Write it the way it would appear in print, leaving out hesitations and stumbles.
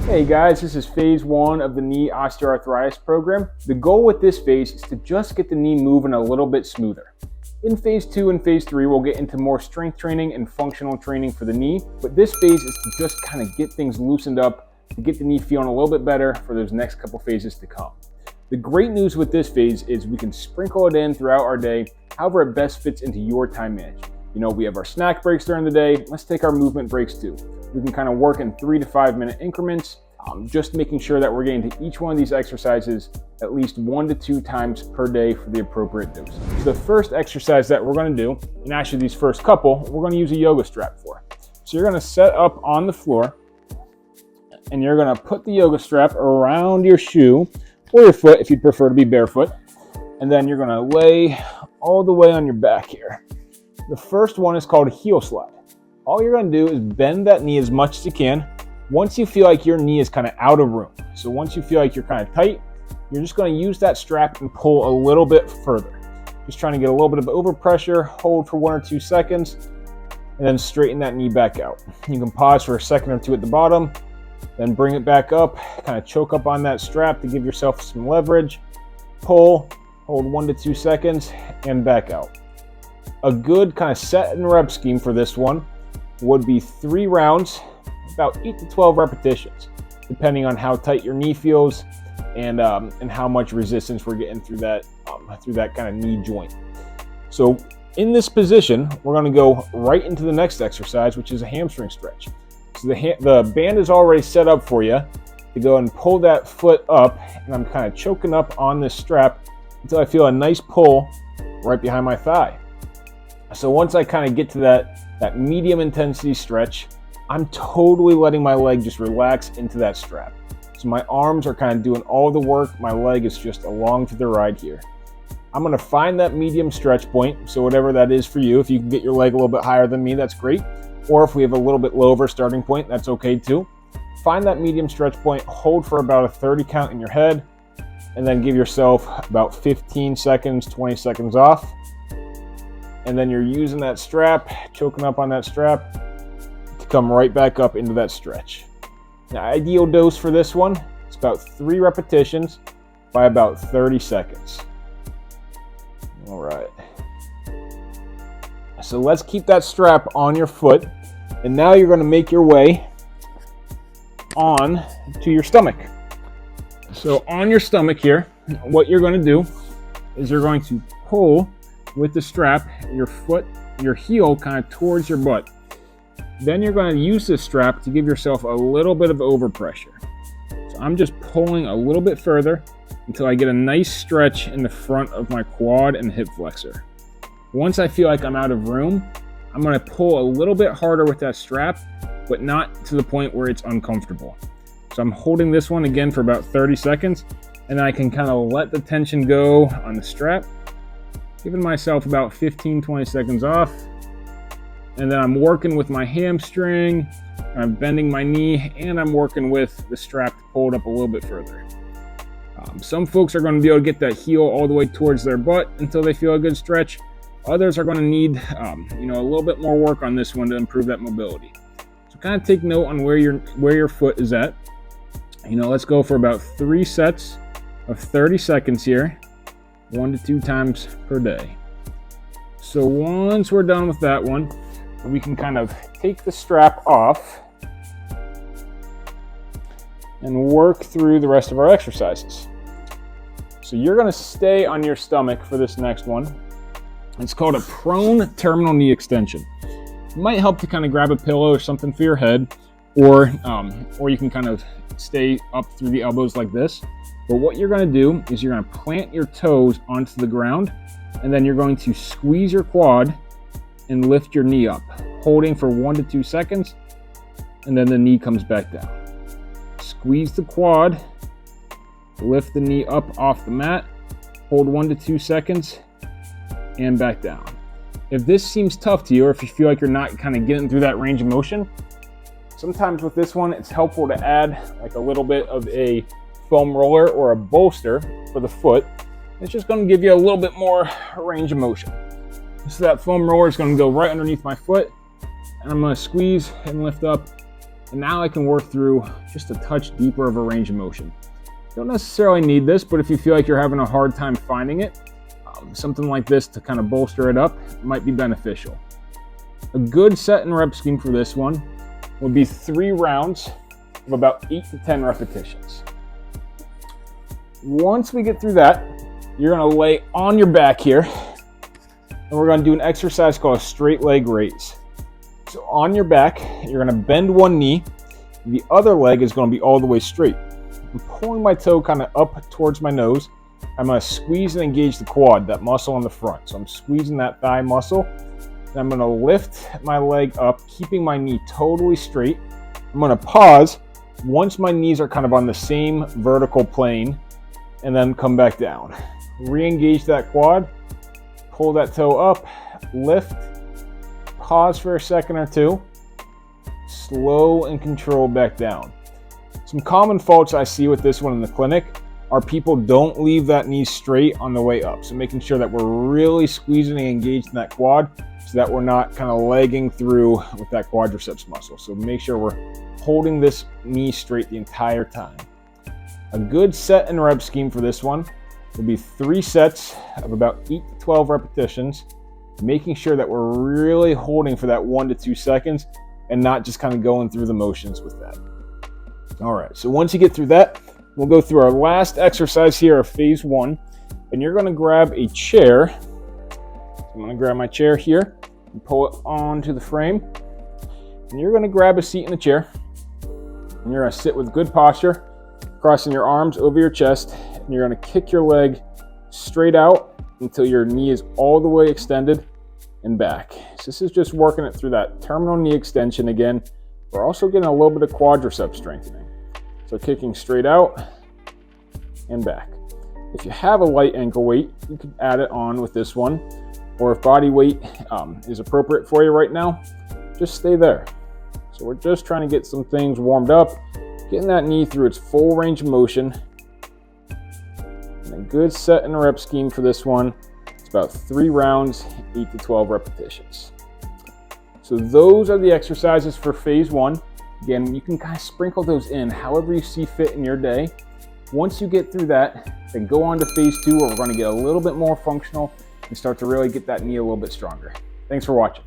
Hey guys, this is phase 1 of the knee osteoarthritis program. The goal with this phase is to just get the knee moving a little bit smoother. In phase 2 and phase 3, we'll get into more strength training and functional training for the knee, but this phase is to just kind of get things loosened up, to get the knee feeling a little bit better for those next couple phases to come. The great news with this phase is we can sprinkle it in throughout our day, however it best fits into your time management. We have our snack breaks during the day. Let's take our movement breaks too. We can kind of work in 3 to 5 minute increments, just making sure that we're getting to each one of these exercises at least 1 to 2 times per day for the appropriate dose. So the first exercise that we're going to do, and actually these first couple, we're going to use a yoga strap for. So you're going to set up on the floor and you're going to put the yoga strap around your shoe or your foot if you'd prefer to be barefoot. And then you're going to lay all the way on your back here. The first one is called a heel slide. All you're going to do is bend that knee as much as you can. Once you feel like your knee is kind of out of room, so once you feel like you're kind of tight, you're just going to use that strap and pull a little bit further. Just trying to get a little bit of overpressure, hold for 1 or 2 seconds, and then straighten that knee back out. You can pause for a second or two at the bottom, then bring it back up, kind of choke up on that strap to give yourself some leverage, pull, hold 1 to 2 seconds, and back out. A good kind of set and rep scheme for this one would be 3 rounds, about 8 to 12 repetitions, depending on how tight your knee feels and how much resistance we're getting through that kind of knee joint. So in this position, we're going to go right into the next exercise, which is a hamstring stretch. So the band is already set up for you to go and pull that foot up, and I'm kind of choking up on this strap until I feel a nice pull right behind my thigh. So once I kind of get to that medium intensity stretch, I'm totally letting my leg just relax into that strap. So my arms are kind of doing all the work. My leg is just along for the ride here. I'm going to find that medium stretch point. So whatever that is for you, if you can get your leg a little bit higher than me, that's great. Or if we have a little bit lower starting point, that's okay too. Find that medium stretch point, hold for about a 30 count in your head, and then give yourself about 15 seconds, 20 seconds off. And then you're using that strap, choking up on that strap, to come right back up into that stretch. Now, ideal dose for this one is about 3 repetitions by about 30 seconds. All right. So let's keep that strap on your foot. And now you're going to make your way on to your stomach. So on your stomach here, what you're going to do is you're going to pull with the strap, your heel kind of towards your butt. Then you're going to use this strap to give yourself a little bit of overpressure. So I'm just pulling a little bit further until I get a nice stretch in the front of my quad and hip flexor. Once I feel like I'm out of room, I'm going to pull a little bit harder with that strap, but not to the point where it's uncomfortable. So I'm holding this one again for about 30 seconds, and then I can kind of let the tension go on the strap, giving myself about 15-20 seconds off. And then I'm working with my hamstring, I'm bending my knee, and I'm working with the strap to pull it up a little bit further. Some folks are going to be able to get that heel all the way towards their butt until they feel a good stretch. Others are going to need a little bit more work on this one to improve that mobility. So kind of take note on where your foot is at. Let's go for about 3 sets of 30 seconds here, 1 to 2 times per day. So once we're done with that one, we can kind of take the strap off and work through the rest of our exercises. So you're going to stay on your stomach for this next one. It's called a prone terminal knee extension. It might help to kind of grab a pillow or something for your head, or you can kind of stay up through the elbows like this. But what you're going to do is you're going to plant your toes onto the ground, and then you're going to squeeze your quad and lift your knee up, holding for 1 to 2 seconds, and then the knee comes back down. Squeeze the quad, lift the knee up off the mat, hold 1 to 2 seconds, and back down. If this seems tough to you, or if you feel like you're not kind of getting through that range of motion, sometimes with this one, it's helpful to add like a little bit of a foam roller or a bolster for the foot. It's just going to give you a little bit more range of motion. So that foam roller is going to go right underneath my foot, and I'm going to squeeze and lift up And now I can work through just a touch deeper of a range of motion. Don't necessarily need this, but if you feel like you're having a hard time finding it, something like this to kind of bolster it up might be beneficial. A good set and rep scheme for this one would be 3 rounds of about 8 to 10 repetitions. Once we get through that, you're going to lay on your back here, and we're going to do an exercise called a straight leg raise. So on your back, you're going to bend one knee, the other leg is going to be all the way straight. I'm pulling my toe kind of up towards my nose. I'm going to squeeze and engage the quad, that muscle on the front. So I'm squeezing that thigh muscle, and I'm going to lift my leg up, keeping my knee totally straight. I'm going to pause once my knees are kind of on the same vertical plane, and then come back down. Re-engage that quad, pull that toe up, lift, pause for a second or two, slow and control back down. Some common faults I see with this one in the clinic are people don't leave that knee straight on the way up. So making sure that we're really squeezing and engaged in that quad so that we're not kind of legging through with that quadriceps muscle. So make sure we're holding this knee straight the entire time. A good set and rep scheme for this one will be 3 sets of about 8 to 12 repetitions, making sure that we're really holding for that 1 to 2 seconds and not just kind of going through the motions with that. All right, so once you get through that, we'll go through our last exercise here of phase 1, and you're going to grab a chair. So I'm going to grab my chair here and pull it onto the frame, and you're going to grab a seat in the chair, and you're going to sit with good posture, crossing your arms over your chest, and you're going to kick your leg straight out until your knee is all the way extended and back. So this is just working it through that terminal knee extension again. We're also getting a little bit of quadricep strengthening. So kicking straight out and back. If you have a light ankle weight, you can add it on with this one. Or if body weight is appropriate for you right now, just stay there. So we're just trying to get some things warmed up, getting that knee through its full range of motion. And a good set and rep scheme for this one. It's about 3 rounds, 8 to 12 repetitions. So those are the exercises for phase 1. Again, you can kind of sprinkle those in however you see fit in your day. Once you get through that, then go on to phase 2 where we're going to get a little bit more functional and start to really get that knee a little bit stronger. Thanks for watching.